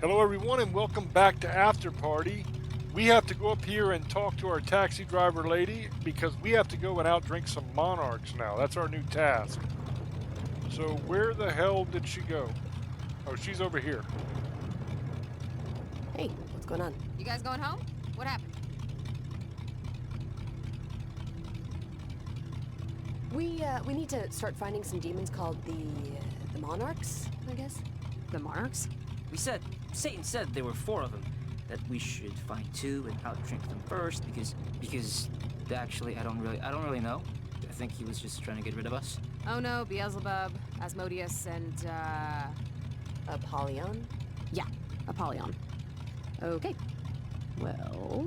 Hello, everyone, and welcome back to Afterparty. We have to go up here and talk to our taxi driver lady because we have to go and outdrink some monarchs now. That's our new task. So, where the hell did she go? Oh, she's over here. Hey, what's going on? You guys going home? What happened? We need to start finding some demons called the monarchs, I guess. The monarchs? Satan said there were 4 of them. That we should find 2 and outdrink them first because actually I don't really know. I think he was just trying to get rid of us. Oh no, Beelzebub, Asmodeus, and Apollyon? yeah, Apollyon. Okay. Well,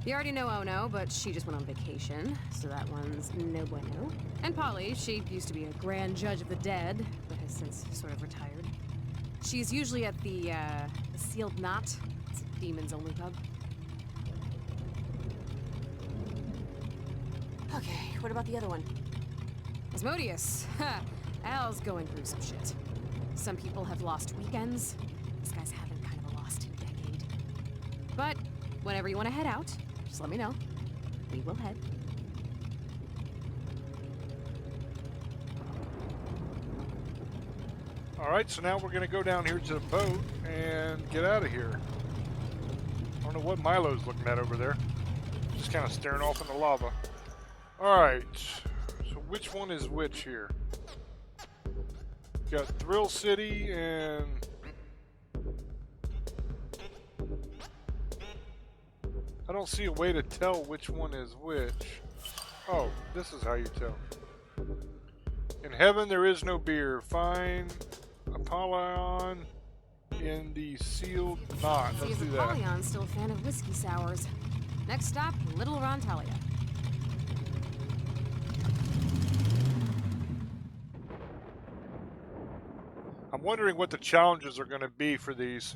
you already know Oh no, but she just went on vacation, so that one's no bueno. And Polly, she used to be a grand judge of the dead, but has since sort of retired. She's usually at the Sealed Knot. It's a demons only pub. Okay, what about the other one? Asmodeus. Ha! Al's going through some shit. Some people have lost weekends. This guy's having kind of a lost decade. But whenever you want to head out, just let me know. We will head. Alright, so now we're going to go down here to the boat and get out of here. I don't know what Milo's looking at over there. Just kind of staring off in the lava. Alright, so which one is which here? Got Thrill City and... I don't see a way to tell which one is which. Oh, this is how you tell. In heaven there is no beer. Find Apollyon in the Sealed Knot. See Let's if do that. Apollyon's still a fan of whiskey sours. Next stop, Little Rontalia. I'm wondering what the challenges are going to be for these.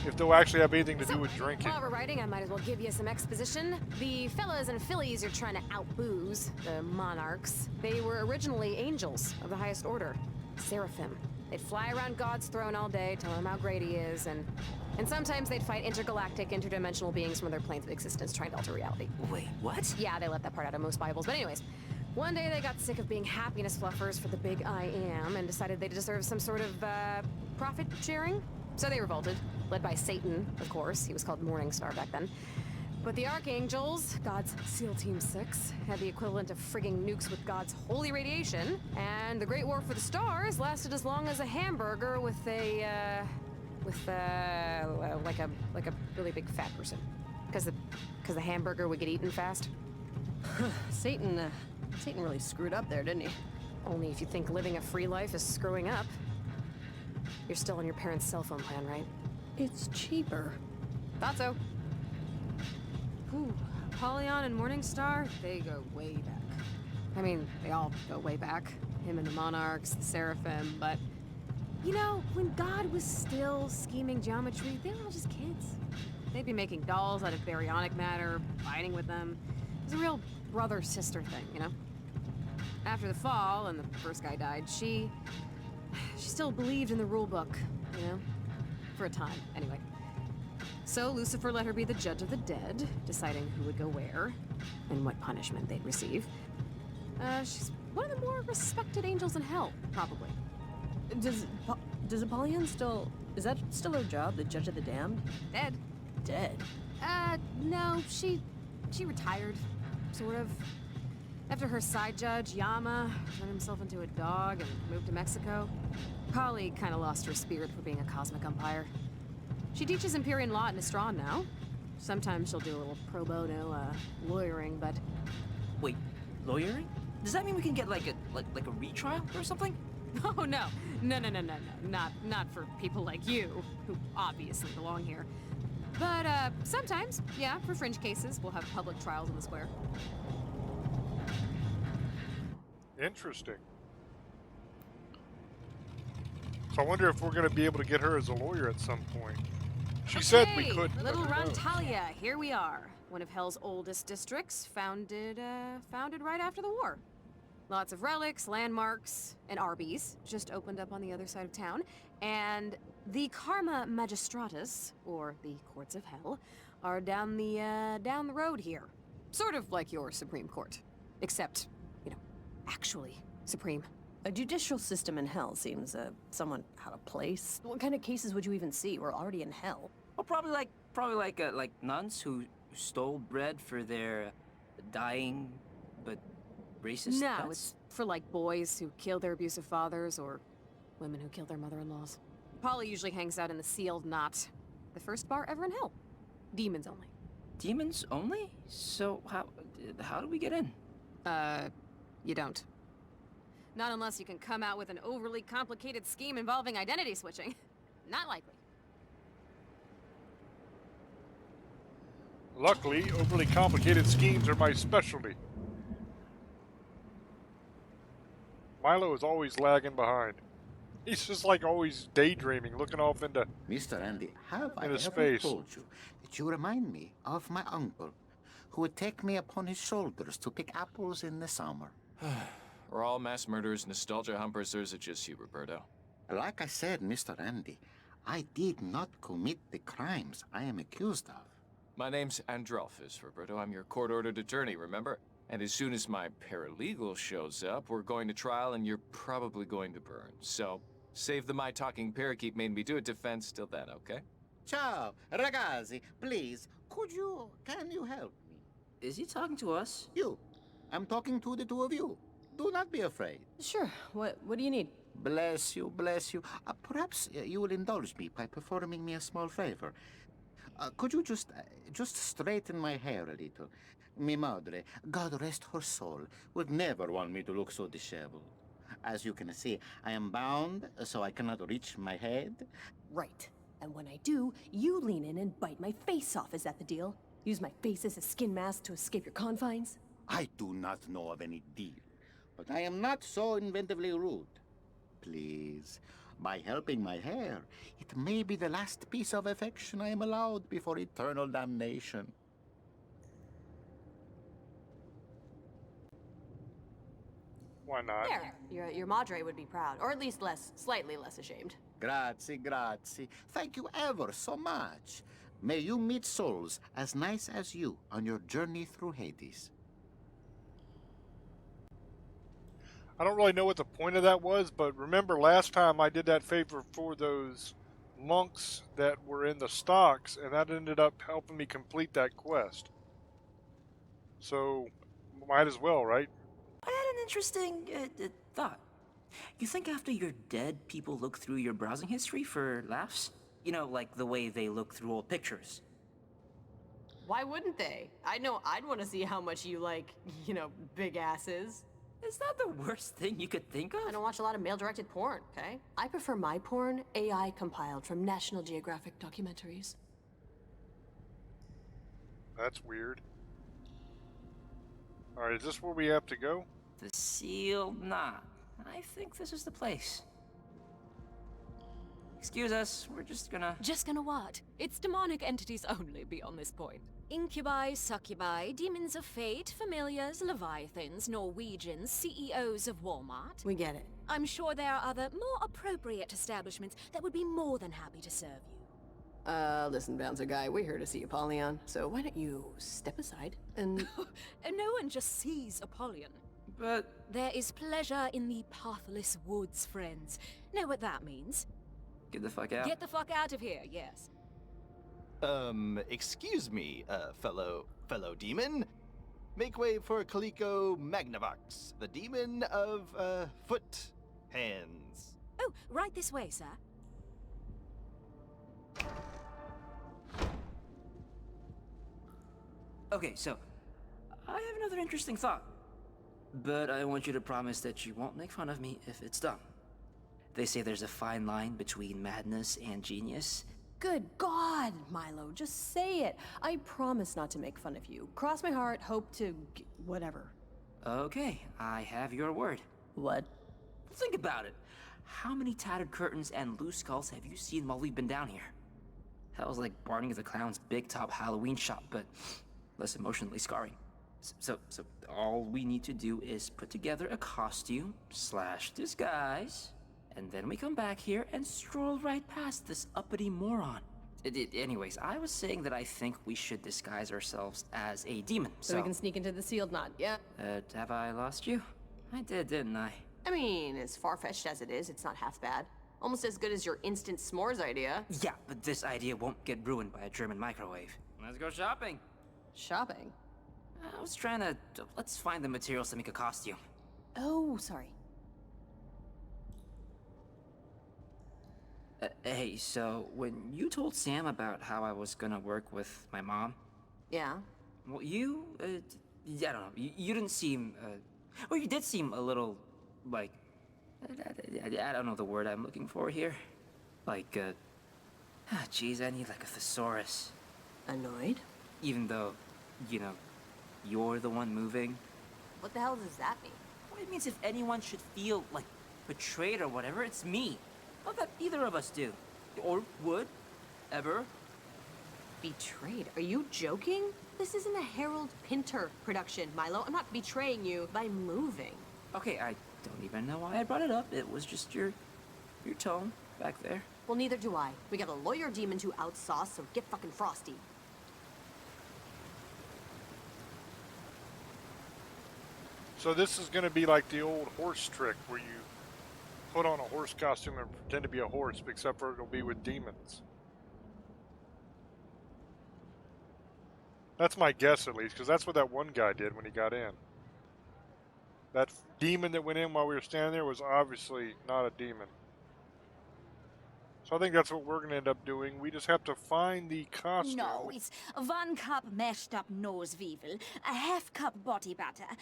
If they'll actually have anything to do with drinking. While we're riding, I might as well give you some exposition. The fellas and fillies you're trying to out-booze, the monarchs, they were originally angels of the highest order, seraphim. They'd fly around God's throne all day, telling him how great he is, and sometimes they'd fight intergalactic, interdimensional beings from other planes of existence trying to alter reality. Wait, what? Yeah, they left that part out of most Bibles. But anyways, one day they got sick of being happiness fluffers for the big I am and decided they deserved some sort of, profit sharing. So they revolted, led by Satan, of course. He was called Morning Star back then. But the Archangels, God's SEAL Team 6, had the equivalent of frigging nukes with God's holy radiation, and the Great War for the Stars lasted as long as a hamburger with a really big fat person. Because the hamburger would get eaten fast. Satan really screwed up there, didn't he? Only if you think living a free life is screwing up. You're still on your parents' cell phone plan, right? It's cheaper. Thought so. Ooh, Apollyon and Morningstar, they go way back. I mean, they all go way back. Him and the monarchs, the seraphim, but... You know, when God was still scheming geometry, they were all just kids. They'd be making dolls out of baryonic matter, fighting with them. It was a real brother-sister thing, you know? After the fall, and the first guy died, she still believed in the rule book, you know? For a time, anyway. So Lucifer let her be the judge of the dead, deciding who would go where, and what punishment they'd receive. She's one of the more respected angels in hell, probably. Does Apollyon still... Is that still her job, the judge of the damned? Dead. Dead? No, she retired, sort of. After her side judge, Yama, turned himself into a dog and moved to Mexico, Polly kind of lost her spirit for being a cosmic umpire. She teaches Empyrean law at Nistron now. Sometimes she'll do a little pro bono, lawyering, but... Wait, lawyering? Does that mean we can get like a retrial or something? Oh, no. No. Not for people like you, who obviously belong here. But, sometimes, yeah, for fringe cases, we'll have public trials in the square. Interesting. So I wonder if we're going to be able to get her as a lawyer at some point. She said we could. Little Rontalia, here we are. One of Hell's oldest districts, founded right after the war. Lots of relics, landmarks, and Arby's just opened up on the other side of town. And the Karma Magistratus, or the Courts of Hell, are down the road here. Sort of like your Supreme Court. Except, actually Supreme. A judicial system in hell seems somewhat out of place. What kind of cases would you even see? We're already in hell. Well, probably like nuns who stole bread for their dying, but racist. No, nuns? it's for like boys who kill their abusive fathers or women who kill their mother-in-laws. Polly usually hangs out in the Sealed Knot, the first bar ever in hell. Demons only. Demons only? So how do we get in? You don't. Not unless you can come out with an overly complicated scheme involving identity switching. Not likely. Luckily, overly complicated schemes are my specialty. Milo is always lagging behind. He's just like always daydreaming, looking off into... Mr. Andy, have I in his ever face. told you that you remind me of my uncle, who would take me upon his shoulders to pick apples in the summer? Are all mass murderers nostalgia humpers, or is it just you, Roberto? Like I said, Mr. Andy, I did not commit the crimes I am accused of. My name's Androlphus, Roberto. I'm your court-ordered attorney, remember? And as soon as my paralegal shows up, we're going to trial and you're probably going to burn. So, save the my talking parakeet made me do it defense till then, okay? Ciao, ragazzi, please, can you help me? Is he talking to us? You, I'm talking to the two of you. Do not be afraid. Sure. What do you need? Bless you, bless you. Perhaps you will indulge me by performing me a small favor. Could you just straighten my hair a little? Mi madre, God rest her soul, would never want me to look so disheveled. As you can see, I am bound, so I cannot reach my head. Right. And when I do, you lean in and bite my face off. Is that the deal? Use my face as a skin mask to escape your confines? I do not know of any deal, but I am not so inventively rude. Please, by helping my hair, it may be the last piece of affection I am allowed before eternal damnation. Why not? There. Your madre would be proud, or at least slightly less ashamed. Grazie, grazie. Thank you ever so much. May you meet souls as nice as you on your journey through Hades. I don't really know what the point of that was, but remember last time I did that favor for those monks that were in the stocks, and that ended up helping me complete that quest. So, might as well, right? I had an interesting thought. You think after you're dead, people look through your browsing history for laughs? You know, like the way they look through old pictures. Why wouldn't they? I know I'd want to see how much you like, big asses. Is that the worst thing you could think of? I don't watch a lot of male-directed porn, okay? I prefer my porn AI compiled from National Geographic documentaries. That's weird. Alright, is this where we have to go? The Sealed Knot. I think this is the place. Excuse us, we're just gonna... Just gonna what? It's demonic entities only beyond this point. Incubi, succubi, demons of fate, familiars, leviathans, Norwegians, CEOs of Walmart. We get it. I'm sure there are other, more appropriate establishments that would be more than happy to serve you. Listen, Bouncer Guy, we're here to see Apollyon, so why don't you step aside and... And no one just sees Apollyon. But... There is pleasure in the pathless woods, friends. Know what that means? Get the fuck out. Get the fuck out of here, yes. Excuse me, fellow demon. Make way for Kaliko Magnavox, the demon of, foot hands. Oh, right this way, sir. Okay, so, I have another interesting thought. But I want you to promise that you won't make fun of me if it's dumb. They say there's a fine line between madness and genius. Good God, Milo, just say it. I promise not to make fun of you. Cross my heart, hope to... whatever. Okay, I have your word. What? Think about it. How many tattered curtains and loose skulls have you seen while we've been down here? That was like Barney the Clown's big top Halloween shop, but less emotionally scarring. So all we need to do is put together a costume / disguise, and then we come back here and stroll right past this uppity moron. Anyways, I was saying that I think we should disguise ourselves as a demon, So we can sneak into the sealed knot, yeah? have I lost you? I did, didn't I? I mean, as far-fetched as it is, it's not half bad. Almost as good as your instant s'mores idea. Yeah, but this idea won't get ruined by a German microwave. Let's go shopping. Shopping? I was trying to... Let's find the materials to make a costume. Oh, sorry. Hey, so when you told Sam about how I was gonna work with my mom, Yeah? well, you, I don't know, you didn't seem, well, you did seem a little, like, I don't know the word I'm looking for here. Like, geez, I need like a thesaurus. Annoyed? Even though, you know, you're the one moving. What the hell does that mean? Well, it means if anyone should feel, like, betrayed or whatever, it's me. Not that either of us do. Or would. Ever. Betrayed? Are you joking? This isn't a Harold Pinter production, Milo. I'm not betraying you by moving. Okay, I don't even know why I brought it up. It was just your tone back there. Well, neither do I. We got a lawyer demon to outsauce, so get fucking frosty. So this is going to be like the old horse trick where you put on a horse costume and pretend to be a horse, except for it'll be with demons. That's my guess, at least, because that's what that one guy did when he got in. That demon that went in while we were standing there was obviously not a demon. So I think that's what we're going to end up doing. We just have to find the costume. No, it's 1 cup mashed up nose weevil, a half cup body butter,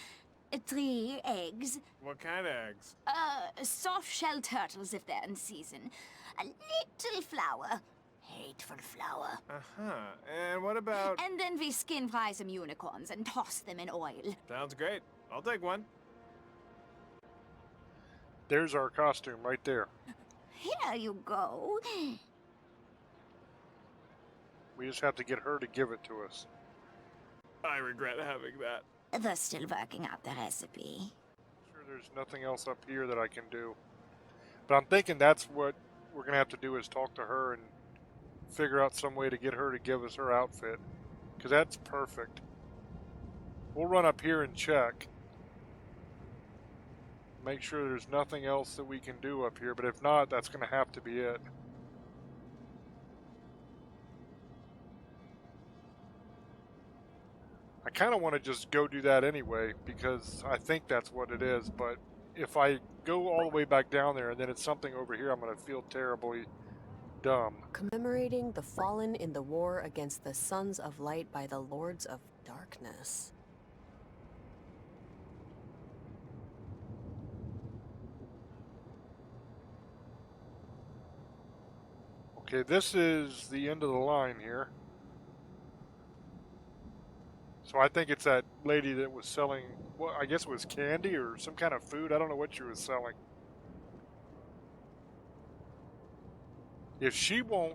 3 eggs, What kind of eggs? soft shell turtles if they're in season, a little flour, hateful flour. Uh-huh. And what about... And then we skin fry some unicorns and toss them in oil. Sounds great. I'll take one. There's our costume right there. Here you go. We just have to get her to give it to us. I regret having that. They're still working out the recipe. Sure, there's nothing else up here that I can do. But I'm thinking that's what we're going to have to do is talk to her and figure out some way to get her to give us her outfit. Because that's perfect. We'll run up here and check. Make sure there's nothing else that we can do up here. But if not, that's going to have to be it. I kind of want to just go do that anyway, because I think that's what it is, but if I go all the way back down there and then it's something over here, I'm going to feel terribly dumb. Commemorating the fallen in the war against the Sons of Light by the Lords of Darkness. Okay, this is the end of the line here. So I think it's that lady that was selling, well, I guess it was candy or some kind of food. I don't know what she was selling. If she won't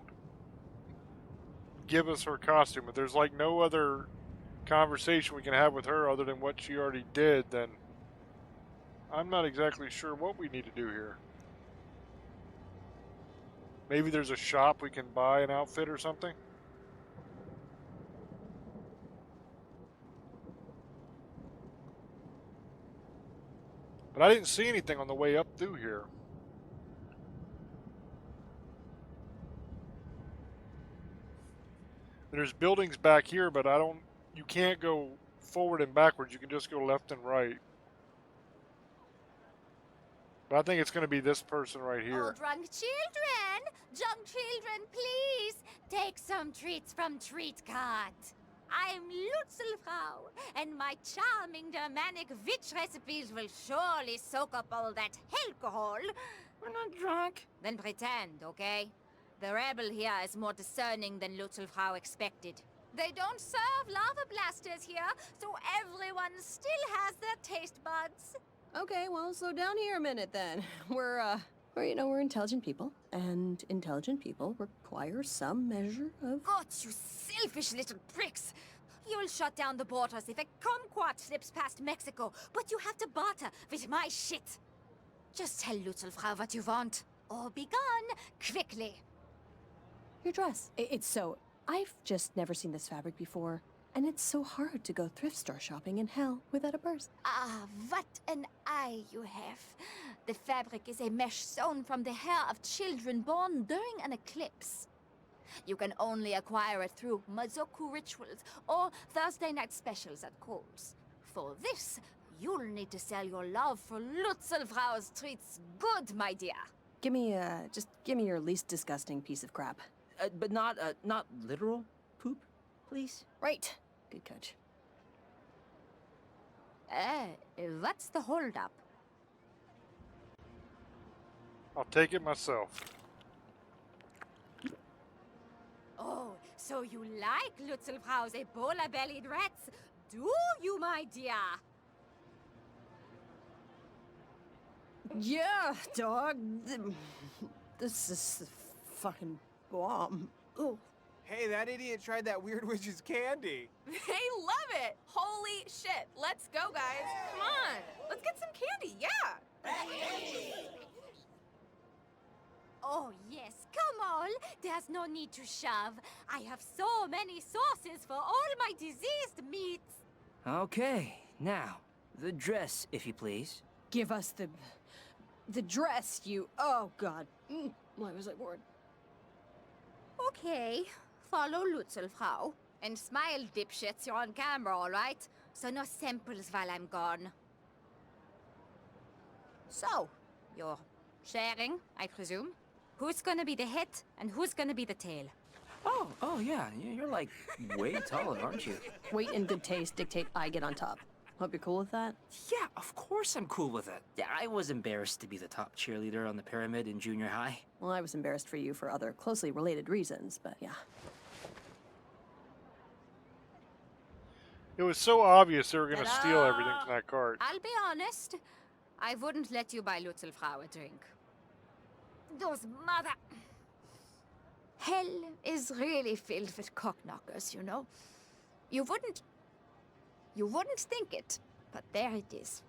give us her costume, if there's like no other conversation we can have with her other than what she already did, then I'm not exactly sure what we need to do here. Maybe there's a shop we can buy an outfit or something? But I didn't see anything on the way up through here. There's buildings back here, but you can't go forward and backwards. You can just go left and right. But I think it's going to be this person right here. Oh, drunk children, please take some treats from Treat Cart. I'm Lutzelfrau, and my charming Germanic witch recipes will surely soak up all that alcohol. We're not drunk. Then pretend, okay? The rebel here is more discerning than Lutzelfrau expected. They don't serve lava blasters here, so everyone still has their taste buds. Okay, well, slow down here a minute then. We're intelligent people, and intelligent people require some measure of... God, you selfish little pricks! You'll shut down the borders if a kumquat slips past Mexico, but you have to barter with my shit. Just tell Lutzelfrau what you want, or be gone quickly. Your dress. It's so... I've just never seen this fabric before. And it's so hard to go thrift store shopping in hell without a purse. Ah, what an eye you have. The fabric is a mesh sewn from the hair of children born during an eclipse. You can only acquire it through Mazoku rituals or Thursday night specials at Kohl's. For this, you'll need to sell your love for Lutzelfrau's treats good, my dear. Give me, just give me your least disgusting piece of crap. But not literal poop, please? Right. Good catch. What's the holdup? I'll take it myself. Oh, so you like Lutzelfrau's Ebola-bellied rats, do you, my dear? Yeah, dog. This is fucking bomb. Oh. Hey, that idiot tried that weird witch's candy. They love it! Holy shit! Let's go, guys! Come on! Let's get some candy, yeah! Oh, yes, come on. There's no need to shove. I have so many sauces for all my diseased meats. Okay, now, the dress, if you please. Give us the dress, you... Oh, God. Why was I bored? Okay, follow Lutzelfrau. And smile, dipshits, you're on camera, all right? So no samples while I'm gone. So, you're sharing, I presume? Who's gonna be the head and who's gonna be the tail? Oh yeah, you're like way taller, aren't you? Weight and good taste dictate I get on top. Hope you're cool with that? Yeah, of course I'm cool with it. Yeah, I was embarrassed to be the top cheerleader on the pyramid in junior high. Well, I was embarrassed for you for other closely related reasons, but yeah. It was so obvious they were going to steal everything from that cart. I'll be honest. I wouldn't let you buy Lutzelfrau a drink. Those mother... Hell is really filled with cockknockers, you know. You wouldn't think it, but there it is.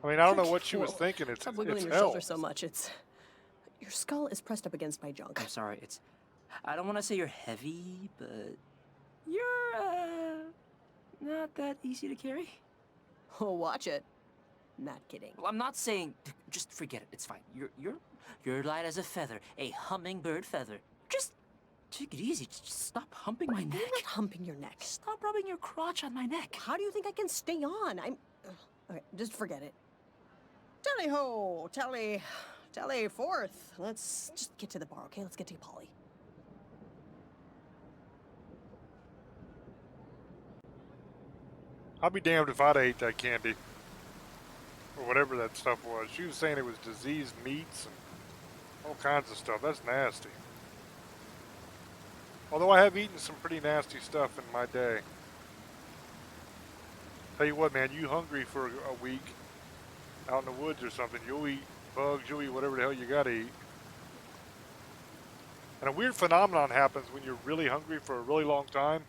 I mean, I don't know what she was Whoa. thinking. It's Stop wiggling your hell. shoulder so much. It's... Your skull is pressed up against my junk. I'm sorry, I don't want to say you're heavy, but you're, not that easy to carry. Oh, watch it. Not kidding. Well, I'm not saying, just forget it, it's fine. You're light as a feather, a hummingbird feather. Just take it easy, just stop humping my neck. I'm not humping your neck. Stop rubbing your crotch on my neck. How do you think I can stay on? Okay, just forget it. Tally-ho! Tally forth. Let's just get to the bar, okay? Let's get to Polly. I'll be damned if I'd ate that candy. Or whatever that stuff was. She was saying it was diseased meats and all kinds of stuff. That's nasty. Although I have eaten some pretty nasty stuff in my day. Tell you what, man, you hungry for a week out in the woods or something, you'll eat bugs, you'll eat whatever the hell you gotta eat. And a weird phenomenon happens when you're really hungry for a really long time.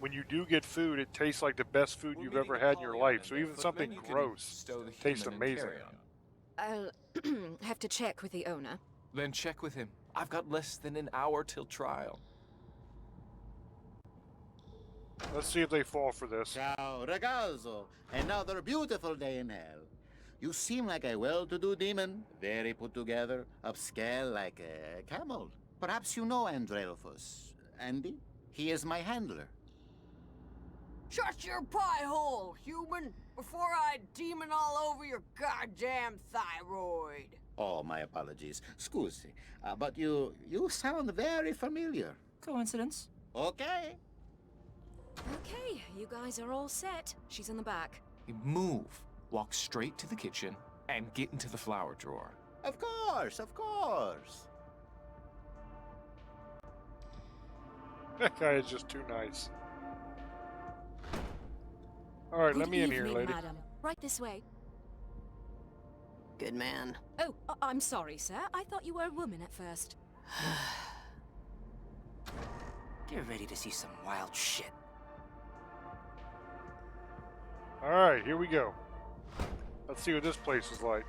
When you do get food, it tastes like the best food you've ever had in your life. So even something gross tastes amazing. I'll have to check with the owner. Then check with him. I've got less than an hour till trial. Let's see if they fall for this. Ciao, ragazzo. Another beautiful day in hell. You seem like a well-to-do demon, very put together, upscale like a camel. Perhaps you know Andrelphus. Andy? He is my handler. Shut your pie hole, human, before I demon all over your goddamn thyroid. Oh, my apologies. Scusi. But you sound very familiar. Coincidence? Okay. Okay, you guys are all set. She's in the back. Move. Walk straight to the kitchen and get into the flour drawer. Of course, of course. That guy is just too nice. All right, let me in here, lady. Madam. Right this way. Good man. Oh, I'm sorry, sir. I thought you were a woman at first. Get ready to see some wild shit. Alright, here we go. Let's see what this place is like.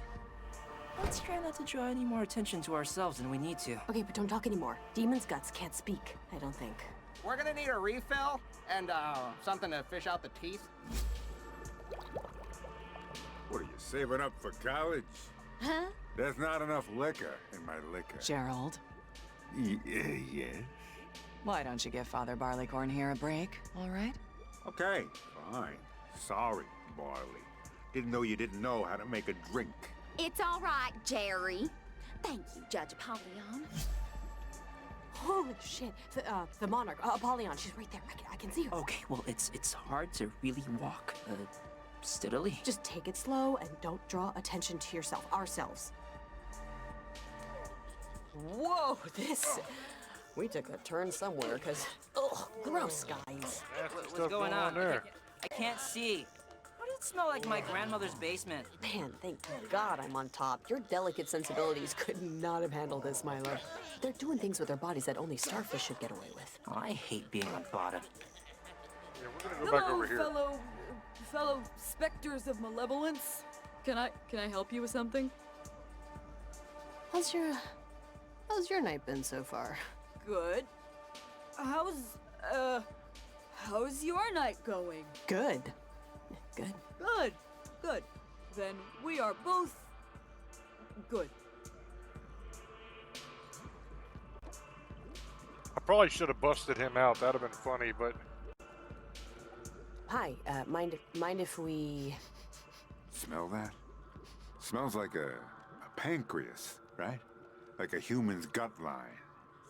Let's try not to draw any more attention to ourselves than we need to. Okay, but don't talk anymore. Demon's guts can't speak, I don't think. We're gonna need a refill and something to fish out the teeth. What are you saving up for college? Huh? There's not enough liquor in my liquor. Gerald, Yes. why don't you give Father Barleycorn here a break, all right? Okay, fine. Sorry, Barley. Didn't know you didn't know how to make a drink. It's all right, Jerry. Thank you, Judge Apollyon. Holy shit. The monarch, Apollyon, she's right there. I can see her. Okay, well, it's hard to really walk steadily. Just take it slow and don't draw attention to yourself. Ourselves. Whoa, this... We took a turn somewhere, because... Ugh, gross, guys. Nasty What's going on? there? I can't see. Why does it smell like my grandmother's basement? Man, thank God I'm on top. Your delicate sensibilities could not have handled this, Milo. They're doing things with their bodies that only starfish should get away with. I hate being on bottom. Yeah, we're gonna go back over here. fellow specters of malevolence. Can I help you with something? How's your night been so far? Good. How's your night going? Good. Good. Good. Then we are both good. I probably should have busted him out. That'd have been funny, but Hi, mind if we... Smell that? Smells like a pancreas, right? Like a human's gut line.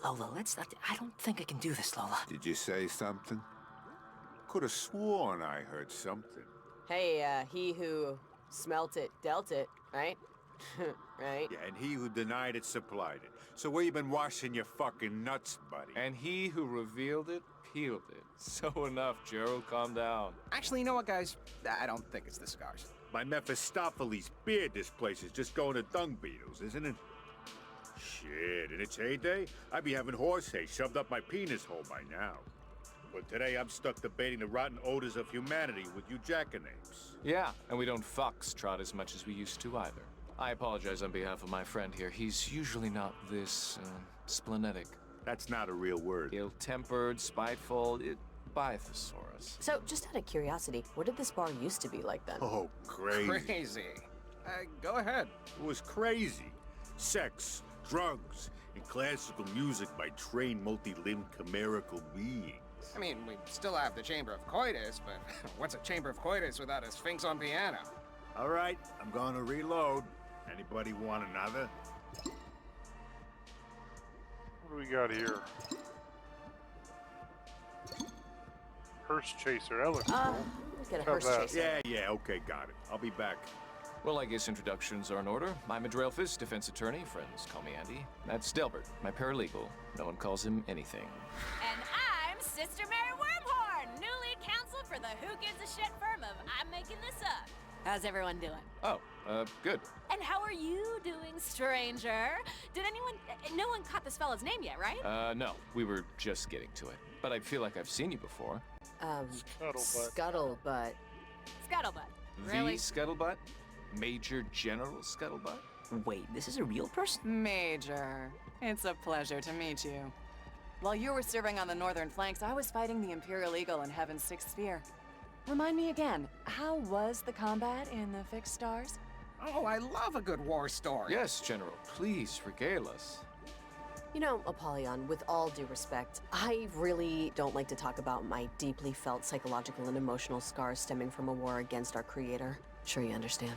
Lola, let's not. I don't think I can do this, Lola. Did you say something? Could have sworn I heard something. Hey, he who smelt it, dealt it, right? Right? Yeah, and he who denied it supplied it. So where you been washing your fucking nuts, buddy? And he who revealed it, peeled it. So enough, Gerald, calm down. Actually, you know what, guys? I don't think it's the cigars. By Mephistopheles' beard, this place is just going to dung beetles, isn't it? Shit, in its heyday, I'd be having horse hay shoved up my penis hole by now. But today I'm stuck debating the rotten odors of humanity with you jackanapes. Yeah, and we don't foxtrot as much as we used to either. I apologize on behalf of my friend here. He's usually not this, splenetic. That's not a real word. Ill-tempered, spiteful, Bythosaurus. So, just out of curiosity, what did this bar used to be like then? Oh, crazy. Crazy. Go ahead. It was crazy. Sex, drugs, and classical music by trained multi-limbed chimerical beings. I mean, we still have the Chamber of Coitus, but what's a Chamber of Coitus without a Sphinx on piano? All right, I'm gonna reload. Anybody want another? what do we got here? Hearse chaser. That looks cool. Let's get a How's hearse that? chaser. Yeah, okay, got it. I'll be back. Well, I guess introductions are in order. I'm a Drelphus, defense attorney. Friends call me Andy. That's Delbert, my paralegal. No one calls him anything. And I'm Sister Mary Wormhorn, new lead counsel for the Who Gives a Shit firm of I'm Making This Up. How's everyone doing? Oh, good. And how are you doing, stranger? Did anyone... no one caught this fella's name yet, right? No, we were just getting to it. But I feel like I've seen you before. Scuttlebutt. Scuttlebutt. Really? The Scuttlebutt? Major General Scuttlebutt? Wait, this is a real person? Major, it's a pleasure to meet you. While you were serving on the northern flanks, I was fighting the Imperial Eagle in Heaven's Sixth Sphere. Remind me again, how was the combat in the Fixed Stars? Oh, I love a good war story. Yes, General. Please regale us. You know, Apollyon, with all due respect, I really don't like to talk about my deeply felt psychological and emotional scars stemming from a war against our creator. Sure you understand.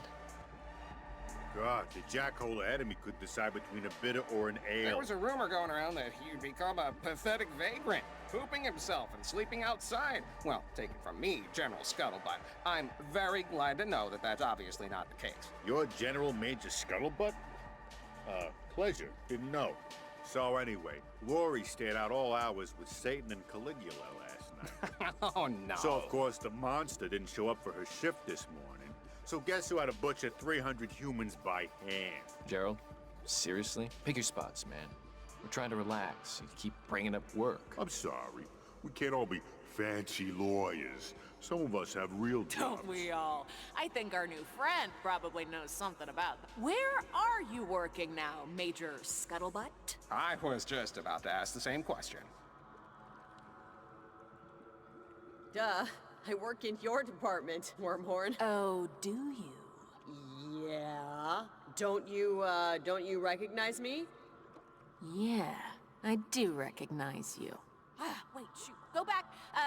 God, the jackhole ahead of me could decide between a bitter or an ale. There was a rumor going around that he'd become a pathetic vagrant, pooping himself and sleeping outside. Well, take it from me, General Scuttlebutt. I'm very glad to know that that's obviously not the case. You're General Major Scuttlebutt? Pleasure. Didn't know. So anyway, Lori stayed out all hours with Satan and Caligula last night. Oh, no. So, of course, the monster didn't show up for her shift this morning. So guess who had to butcher 300 humans by hand? Gerald, seriously? Pick your spots, man. We're trying to relax. You keep bringing up work. I'm sorry. We can't all be fancy lawyers. Some of us have real jobs. Don't we all? I think our new friend probably knows something about them. Where are you working now, Major Scuttlebutt? I was just about to ask the same question. Duh. I work in your department, Wormhorn. Oh, do you? Yeah. Don't you recognize me? Yeah, I do recognize you. Ah, wait, shoot. Go back.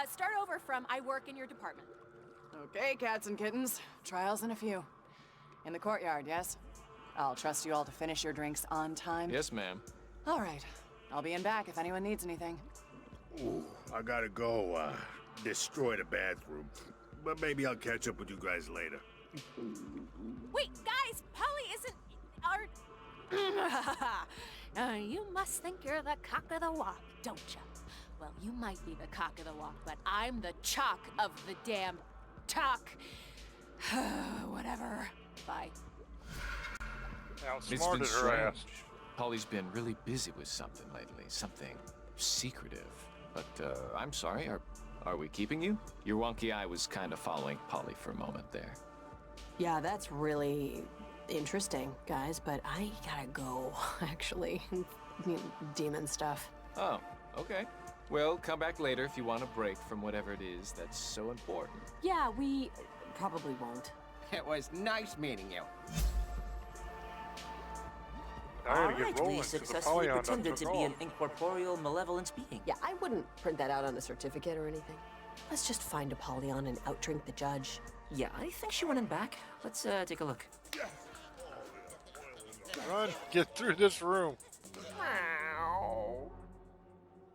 Start over from I work in your department. Okay, cats and kittens. Trials in a few. In the courtyard, yes? I'll trust you all to finish your drinks on time. Yes, ma'am. All right. I'll be in back if anyone needs anything. Ooh, I gotta go, destroy the bathroom. But maybe I'll catch up with you guys later. Wait, guys, Polly isn't. You must think you're the cock of the walk, don't you? Well, you might be the cock of the walk, but I'm the chalk of the damn talk. Whatever. Bye. Outsmarted It's her been ass. strange. Polly's been really busy with something lately, something secretive. But I'm sorry, are we keeping you? Your wonky eye was kind of following Polly for a moment there. Yeah, that's really interesting, guys, but I gotta go, actually. Demon stuff. Oh, okay. Well, come back later if you want a break from whatever it is that's so important. Yeah, we probably won't. It was nice meeting you. I gotta get rolling, we 'cause the successfully Polyon done pretended took to be off. an incorporeal malevolent being. Yeah, I wouldn't print that out on a certificate or anything. Let's just find Apollyon and outdrink the judge. Yeah, I think she went in back. Let's take a look. Run, get through this room.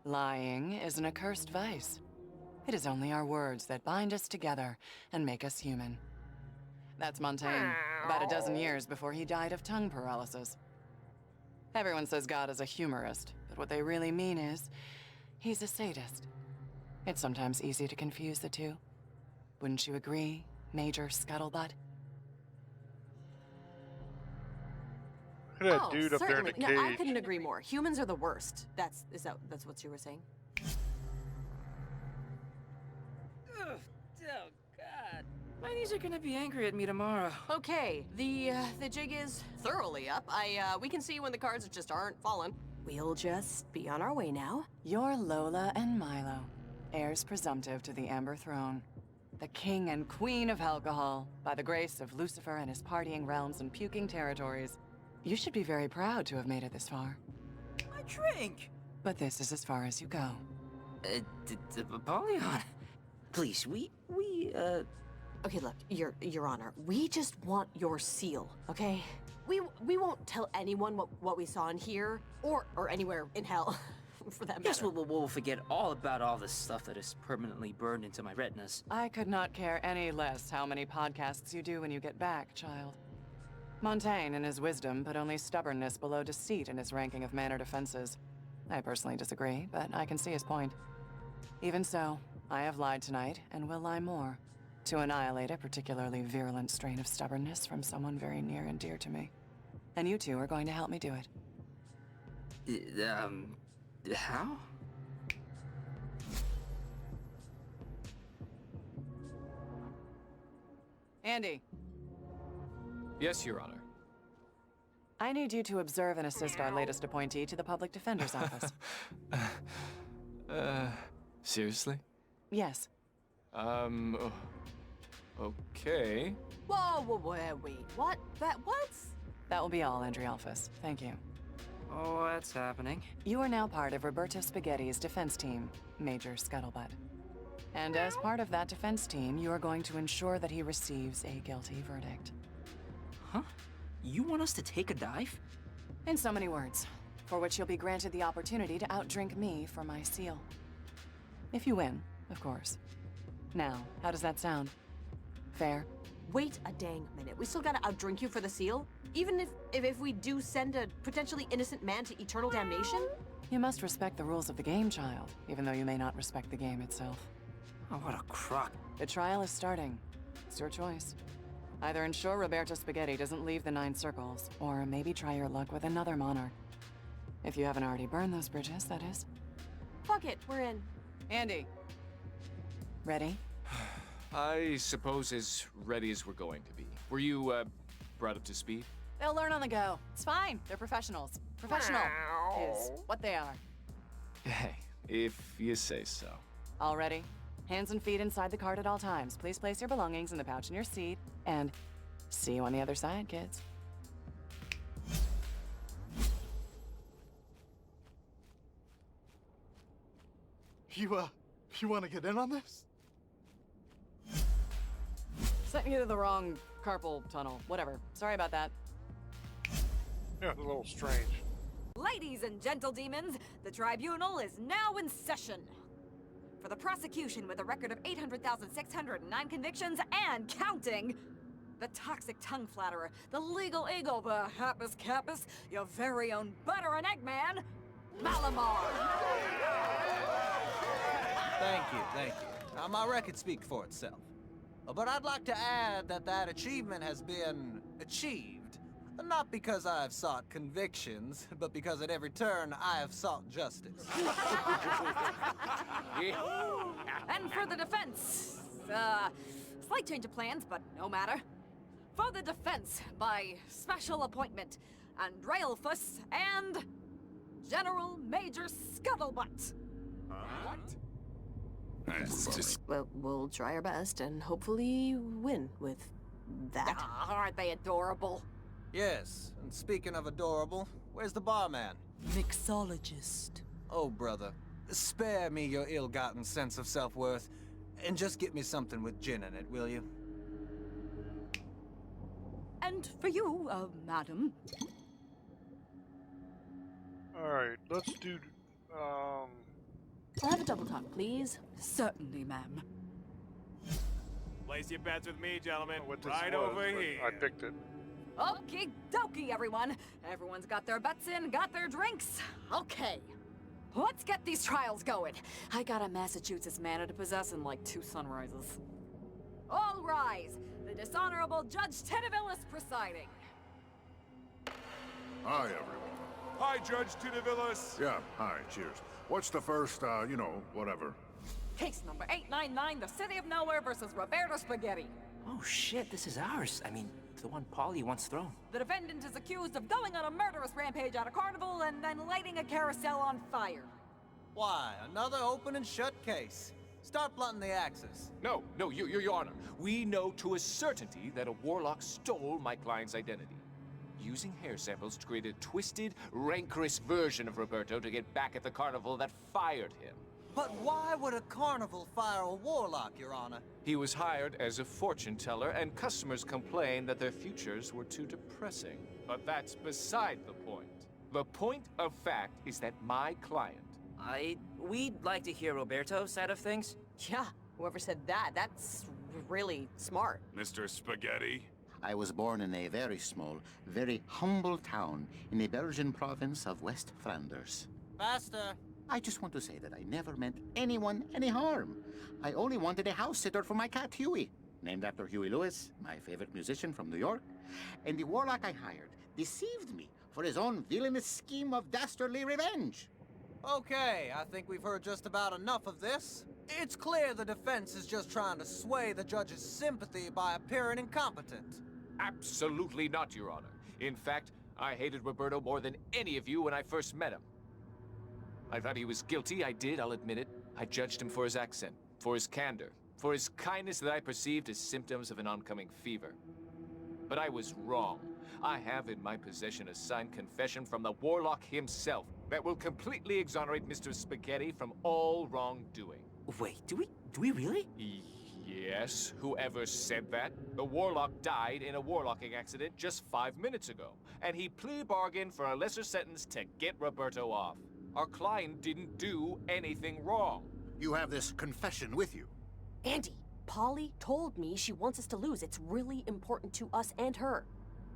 Lying is an accursed vice. It is only our words that bind us together and make us human. That's Montaigne, about a dozen years before he died of tongue paralysis. Everyone says God is a humorist, but what they really mean is, he's a sadist. It's sometimes easy to confuse the two. Wouldn't you agree, Major Scuttlebutt? Look at that dude up there in the certainly. cage. No, I couldn't agree more. Humans are the worst. That's what you were saying? Oh, God. My knees are gonna be angry at me tomorrow. Okay, the jig is thoroughly up. We can see when the cards just aren't falling. We'll just be on our way now. You're Lola and Milo, heirs presumptive to the Amber Throne. The king and queen of alcohol, by the grace of Lucifer and his partying realms and puking territories. You should be very proud to have made it this far. My drink! But this is as far as you go. Apollyon. Please, Okay, look, Your Honor, we just want your seal, okay? We won't tell anyone what we saw in here, or anywhere in hell, for that matter. Yes, we'll forget all about all the stuff that is permanently burned into my retinas. I could not care any less how many podcasts you do when you get back, child. Montaigne, in his wisdom, put only stubbornness below deceit in his ranking of mannered offenses. I personally disagree, but I can see his point. Even so, I have lied tonight, and will lie more, to annihilate a particularly virulent strain of stubbornness from someone very near and dear to me. And you two are going to help me do it. How? Andy, Yes, Your Honor. I need you to observe and assist our latest appointee to the Public Defender's Office. Seriously? Yes. Okay. Whoa, wait, what? What? That will be all, Andrialphus. Thank you. Oh, what's happening? You are now part of Roberto Spaghetti's defense team, Major Scuttlebutt. And as part of that defense team, you are going to ensure that he receives a guilty verdict. Huh? You want us to take a dive? In so many words, for which you'll be granted the opportunity to outdrink me for my seal. If you win, of course. Now, how does that sound? Fair? Wait a dang minute. We still gotta outdrink you for the seal? Even if we do send a potentially innocent man to eternal damnation? You must respect the rules of the game, child, even though you may not respect the game itself. Oh, what a crock. The trial is starting. It's your choice. Either ensure Roberto Spaghetti doesn't leave the 9 circles, or maybe try your luck with another monarch. If you haven't already burned those bridges, that is. Fuck it, we're in. Andy. Ready? I suppose as ready as we're going to be. Were you, brought up to speed? They'll learn on the go. It's fine. They're professionals. Professional is what they are. Hey, if you say so. All ready? Hands and feet inside the cart at all times. Please place your belongings in the pouch in your seat. And see you on the other side, kids. You want to get in on this? Sent you to the wrong carpal tunnel. Whatever. Sorry about that. Yeah, it's a little strange. Ladies and gentle demons, the tribunal is now in session. For the prosecution with a record of 800,609 convictions and counting, the toxic tongue flatterer, the legal eagle, the happus capus, your very own butter and egg man, Malamar. Thank you. Now, my record speaks for itself. But I'd like to add that achievement has been achieved, not because I have sought convictions, but because at every turn I have sought justice. And for the defense, slight change of plans, but no matter. For the defense, by special appointment, Andrealphus and General Major Scuttlebutt. What? Well, we'll try our best and hopefully win with that. Aren't they adorable? Yes, and speaking of adorable, where's the barman? Mixologist. Oh, brother, spare me your ill-gotten sense of self-worth, and just get me something with gin in it, will you? And for you, madam. Alright, let's do, I'll have a double talk, please. Certainly, ma'am. Place your bets with me, gentlemen. what this Right was, over but here. I picked it. Okie dokie, everyone. Everyone's got their bets in, got their drinks. Okay. Let's get these trials going. I got a Massachusetts manna to possess in like 2 sunrises. All rise. The dishonorable Judge Tedivillis presiding. Hi, everyone. Hi, Judge Tinavillis. Yeah, hi, cheers. What's the first, whatever? Case number 899, the City of Nowhere versus Roberto Spaghetti. Oh shit, this is ours. I mean, the one Polly once thrown. The defendant is accused of going on a murderous rampage at a carnival and then lighting a carousel on fire. Why, another open and shut case. Start blunting the axes. No, Your Honor. We know to a certainty that a warlock stole my client's identity, using hair samples to create a twisted, rancorous version of Roberto to get back at the carnival that fired him. But why would a carnival fire a warlock, Your Honor? He was hired as a fortune teller, and customers complained that their futures were too depressing. But that's beside the point. The point of fact is that my client... We'd like to hear Roberto's side of things. Yeah, whoever said that, that's really smart. Mr. Spaghetti. I was born in a very small, very humble town in the Belgian province of West Flanders. Faster. I just want to say that I never meant anyone any harm. I only wanted a house sitter for my cat Huey, named after Huey Lewis, my favorite musician from New York. And the warlock I hired deceived me for his own villainous scheme of dastardly revenge. Okay, I think we've heard just about enough of this. It's clear the defense is just trying to sway the judge's sympathy by appearing incompetent. Absolutely not, Your Honor. In fact, I hated Roberto more than any of you when I first met him. I thought he was guilty, I did, I'll admit it. I judged him for his accent, for his candor, for his kindness that I perceived as symptoms of an oncoming fever. But I was wrong. I have in my possession a signed confession from the warlock himself that will completely exonerate Mr. Spaghetti from all wrongdoing. Wait, do we really? Yes, whoever said that? The warlock died in a warlocking accident just 5 minutes ago, and he plea bargained for a lesser sentence to get Roberto off. Our client didn't do anything wrong. You have this confession with you. Andy, Polly told me she wants us to lose. It's really important to us and her.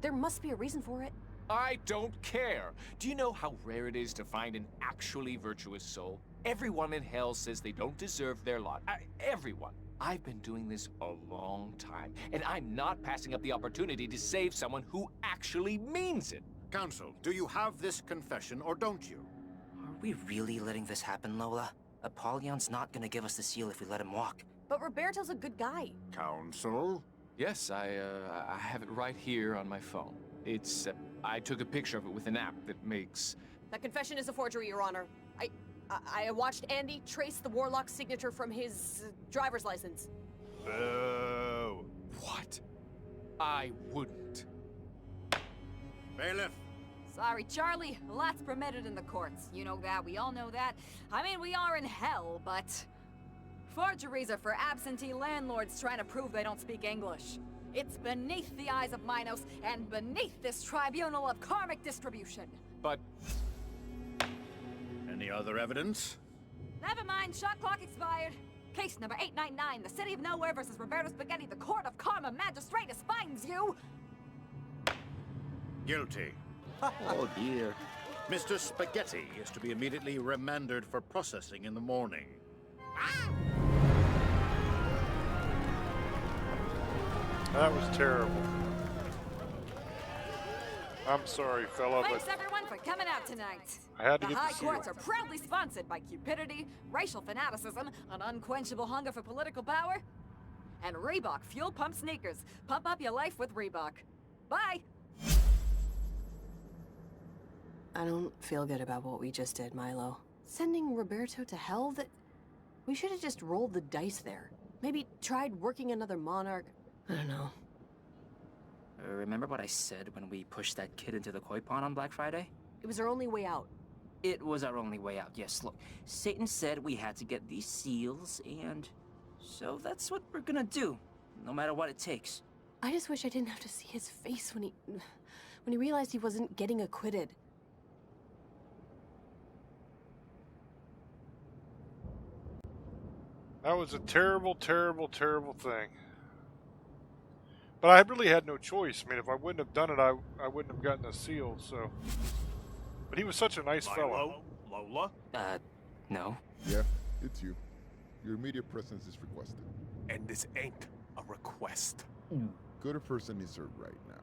There must be a reason for it. I don't care. Do you know how rare it is to find an actually virtuous soul? Everyone in hell says they don't deserve their lot. Everyone. I've been doing this a long time, and I'm not passing up the opportunity to save someone who actually means it. Counsel, do you have this confession or don't you? Are we really letting this happen, Lola? Apollyon's not gonna give us the seal if we let him walk. But Roberto's a good guy. Counsel? Yes, I have it right here on my phone. It's, I took a picture of it with an app that makes... That confession is a forgery, Your Honor. I watched Andy trace the Warlock's signature from his driver's license. Boo! What? I wouldn't. Bailiff! Sorry, Charlie. A lot's permitted in the courts. You know that. We all know that. I mean, we are in hell, but... Forgeries are for absentee landlords trying to prove they don't speak English. It's beneath the eyes of Minos and beneath this tribunal of karmic distribution. But... Any other evidence? Never mind, shot clock expired. Case number 899, the City of Nowhere versus Roberto Spaghetti, the Court of Karma Magistratus finds you... Guilty. Oh dear. Mr. Spaghetti is to be immediately remanded for processing in the morning. That was terrible. I'm sorry, fella, but Thanks everyone for coming out tonight. I had to the get high the seal. courts are proudly sponsored by cupidity, racial fanaticism, an unquenchable hunger for political power, and Reebok Fuel Pump Sneakers. Pump up your life with Reebok. Bye! I don't feel good about what we just did, Milo. Sending Roberto to hell? We should have just rolled the dice there. Maybe tried working another monarch. I don't know. Remember what I said when we pushed that kid into the koi pond on Black Friday? It was our only way out. It was our only way out, yes. Look, Satan said we had to get these seals, and so that's what we're gonna do, no matter what it takes. I just wish I didn't have to see his face when he realized he wasn't getting acquitted. that was a terrible, terrible, terrible thing. But I really had no choice. I mean, if I wouldn't have done it, I wouldn't have gotten a seal, so... But he was such a nice fellow. Lola? No. Yeah, it's you. Your immediate presence is requested. And this ain't a request. Go to First and Insert right now.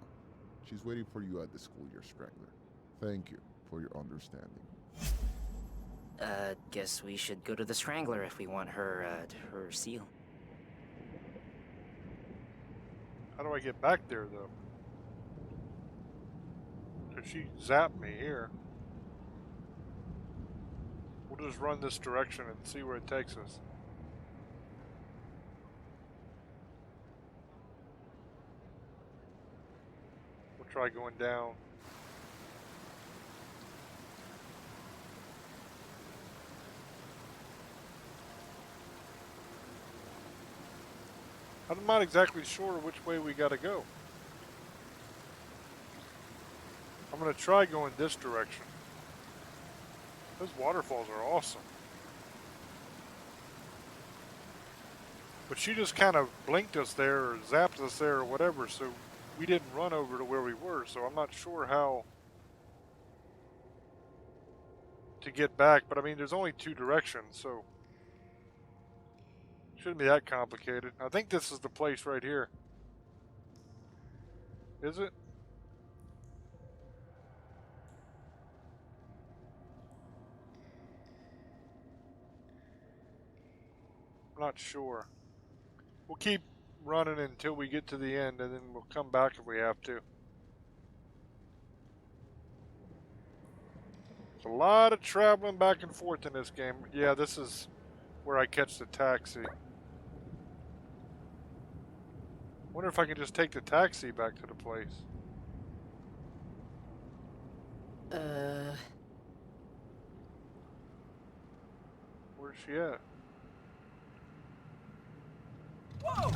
She's waiting for you at the schoolyard strangler. Thank you for your understanding. Guess we should go to the Strangler if we want her seal. How do I get back there, though? Did she zap me here? We'll just run this direction and see where it takes us. We'll try going down. I'm not exactly sure which way we gotta go. I'm gonna try going this direction. Those waterfalls are awesome. But she just kind of blinked us there or zapped us there or whatever, so we didn't run over to where we were, so I'm not sure how to get back. But I mean, there's only two directions, so shouldn't be that complicated. I think this is the place right here. Is it? I'm not sure. We'll keep running until we get to the end, and then we'll come back if we have to. There's a lot of traveling back and forth in this game. Yeah, this is where I catch the taxi. Wonder if I can just take the taxi back to the place. Where's she at? Whoa!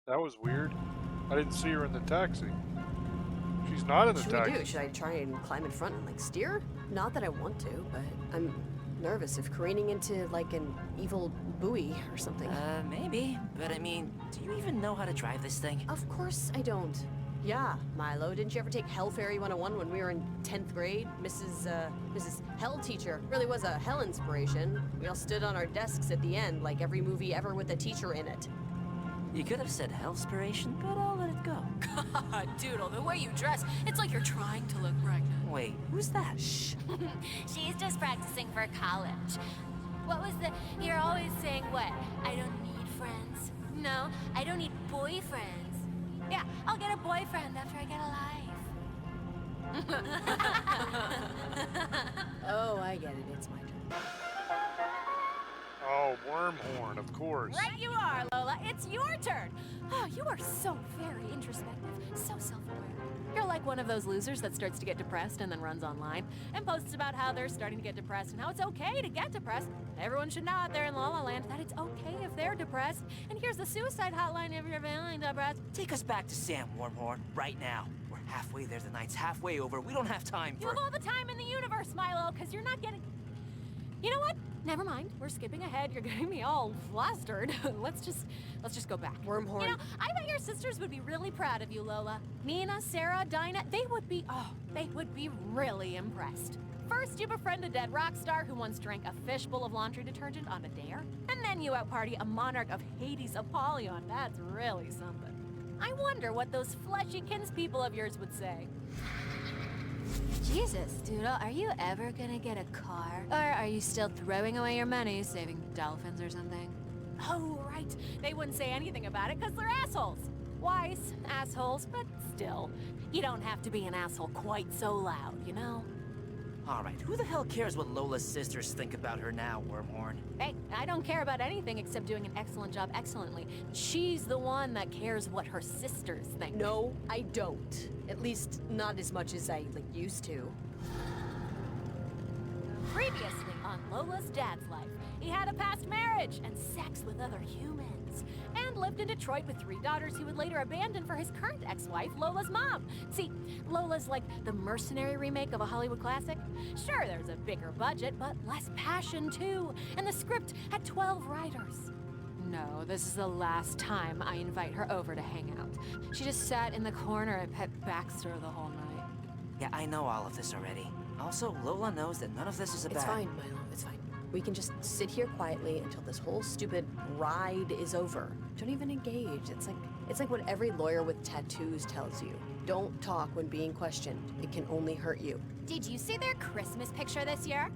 That was weird. I didn't see her in the taxi. She's not in the What taxi. should we do? Should I try and climb in front and like steer? Not that I want to, but I'm nervous of careening into like an evil buoy or something. Maybe. But I mean, do you even know how to drive this thing? Of course I don't. Yeah, Milo, didn't you ever take Hell Fairy 101 when we were in 10th grade? Mrs. Hell Teacher really was a hell inspiration. We all stood on our desks at the end like every movie ever with a teacher in it. You could have said Hellspiration, but I'll let it go. God, Doodle, the way you dress, it's like you're trying to look pregnant. Wait, who's that? Shh. She's just practicing for college. What was the... You're always saying what? I don't need friends. No, I don't need boyfriends. Yeah, I'll get a boyfriend after I get a life. Oh, I get it. It's my turn. Oh, Wormhorn, of course. Right you are, Lola. It's your turn. Oh, you are so very introspective, so self-aware. You're like one of those losers that starts to get depressed and then runs online and posts about how they're starting to get depressed and how it's okay to get depressed. Everyone should know out there in La La Land that it's okay if they're depressed. And here's the suicide hotline if you're feeling depressed. Take us back to Sam, Wormhorn, right now. We're halfway there, the night's halfway over. We don't have time You for... have all the time in the universe, Milo, because you're not getting... You know what? Never mind. We're skipping ahead. You're getting me all flustered. let's just go back. Wormhorn. You know, I bet your sisters would be really proud of you, Lola. Nina, Sarah, Dinah, they would be really impressed. First, you befriend a dead rock star who once drank a fishbowl of laundry detergent on a dare. And then you outparty a monarch of Hades, Apollyon. That's really something. I wonder what those fleshy kinspeople of yours would say. Jesus, Doodle, are you ever gonna get a car? Or are you still throwing away your money saving dolphins or something? Oh, right. They wouldn't say anything about it because they're assholes. Wise assholes, but still. You don't have to be an asshole quite so loud, you know? All right, who the hell cares what Lola's sisters think about her now, Wormhorn? Hey, I don't care about anything except doing an excellent job excellently. She's the one that cares what her sisters think. No, I don't. At least not as much as I used to. Previously on Lola's dad's life, he had a past marriage and sex with other humans, and lived in Detroit with 3 daughters he would later abandon for his current ex-wife, Lola's mom. See, Lola's like the Mercenary remake of a Hollywood classic. Sure, there's a bigger budget, but less passion too, and the script had 12 writers. No, this is the last time I invite her over to hang out. She just sat in the corner and pet Baxter the whole night. Yeah, I know all of this already. Also, Lola knows that none of this is about... It's fine, Milo, it's fine. We can just sit here quietly until this whole stupid ride is over. Don't even engage. It's like what every lawyer with tattoos tells you. Don't talk when being questioned. It can only hurt you. Did you see their Christmas picture this year?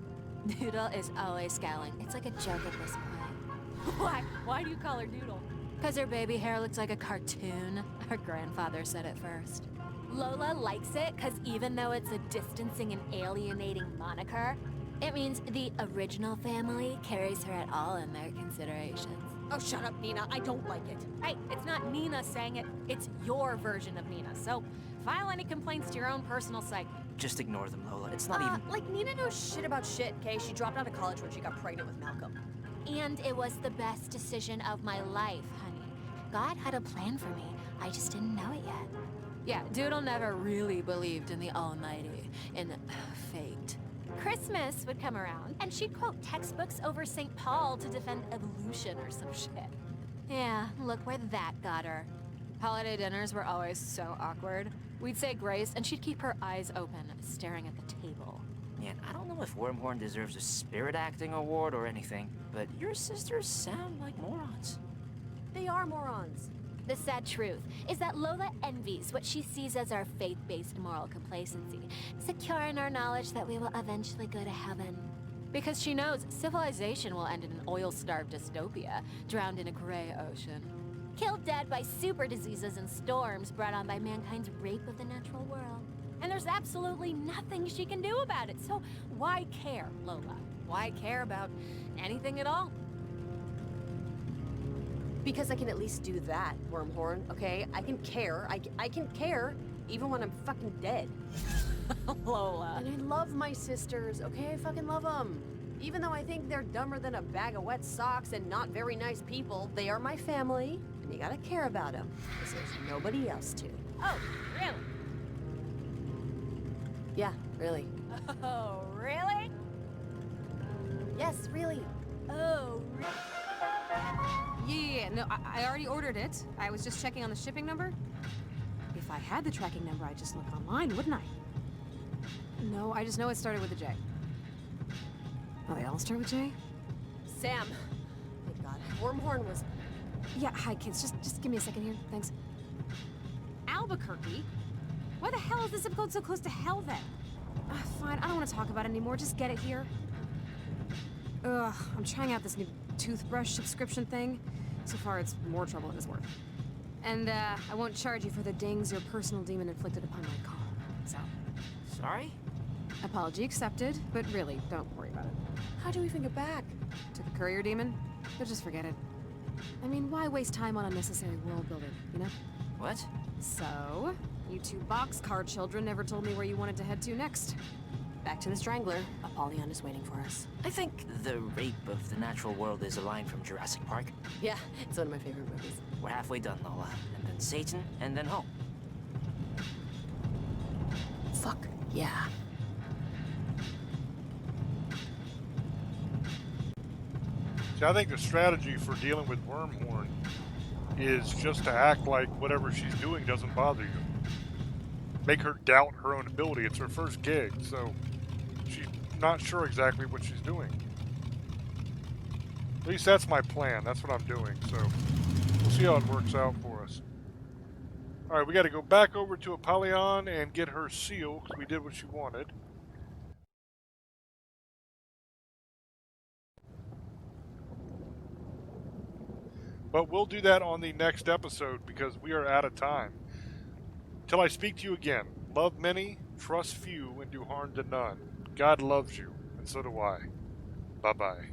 Doodle is always scowling. It's like a joke at this point. Why? Why do you call her Doodle? Because her baby hair looks like a cartoon. Her grandfather said it first. Lola likes it because even though it's a distancing and alienating moniker, it means the original family carries her at all in their considerations. Oh, shut up, Nina. I don't like it. Hey, it's not Nina saying it. It's your version of Nina. So file any complaints to your own personal site. Just ignore them, Lola. It's not even... Like, Nina knows shit about shit, okay? She dropped out of college when she got pregnant with Malcolm. And it was the best decision of my life, honey. God had a plan for me. I just didn't know it yet. Yeah, Doodle never really believed in the Almighty, in fate. Christmas would come around, and she'd quote textbooks over St. Paul to defend evolution or some shit. Yeah, look where that got her. Holiday dinners were always so awkward. We'd say grace, and she'd keep her eyes open, staring at the table. Man, I don't know if Wormhorn deserves a spirit acting award or anything, but your sisters sound like morons. They are morons. The sad truth is that Lola envies what she sees as our faith-based moral complacency, secure in our knowledge that we will eventually go to heaven. Because she knows civilization will end in an oil-starved dystopia, drowned in a gray ocean. Killed dead by super diseases and storms brought on by mankind's rape of the natural world. And there's absolutely nothing she can do about it, so why care, Lola? Why care about anything at all? Because I can at least do that, Wormhorn, okay? I can care. I can care even when I'm fucking dead. Lola. And I love my sisters, okay? I fucking love them. Even though I think they're dumber than a bag of wet socks and not very nice people, they are my family, and you gotta care about them. Because there's nobody else to. Oh, really? Yeah, really. Oh, really? Yes, really. Oh, really? Yeah, no, I already ordered it. I was just checking on the shipping number. If I had the tracking number, I'd just look online, wouldn't I? No, I just know it started with a J. Oh, they all start with J? Sam. Thank God. Wormhorn was... Yeah, hi, kids. Just give me a second here. Thanks. Albuquerque. Why the hell is the zip code so close to hell then? Fine, I don't want to talk about it anymore. Just get it here. Ugh, I'm trying out this new toothbrush subscription thing. So far, it's more trouble than it's worth. And, I won't charge you for the dings your personal demon inflicted upon my car. So... Sorry? Apology accepted, but really, don't worry about it. How'd you even get back? Took a courier demon? But just forget it. I mean, why waste time on unnecessary world building, you know? What? So, you two boxcar children never told me where you wanted to head to next. Back to the Strangler. Apollyon is waiting for us. I think the rape of the natural world is a line from Jurassic Park. Yeah, it's one of my favorite movies. We're halfway done, Lola. And then Satan, and then home. Fuck, yeah. See, I think the strategy for dealing with Wormhorn is just to act like whatever she's doing doesn't bother you. Make her doubt her own ability. It's her first gig, so she's not sure exactly what she's doing. At least that's my plan. That's what I'm doing, so we'll see how it works out for us. Alright, we got to go back over to Apollyon and get her seal, because we did what she wanted. But we'll do that on the next episode, because we are out of time. Till I speak to you again, love many, trust few, and do harm to none. God loves you, and so do I. Bye-bye.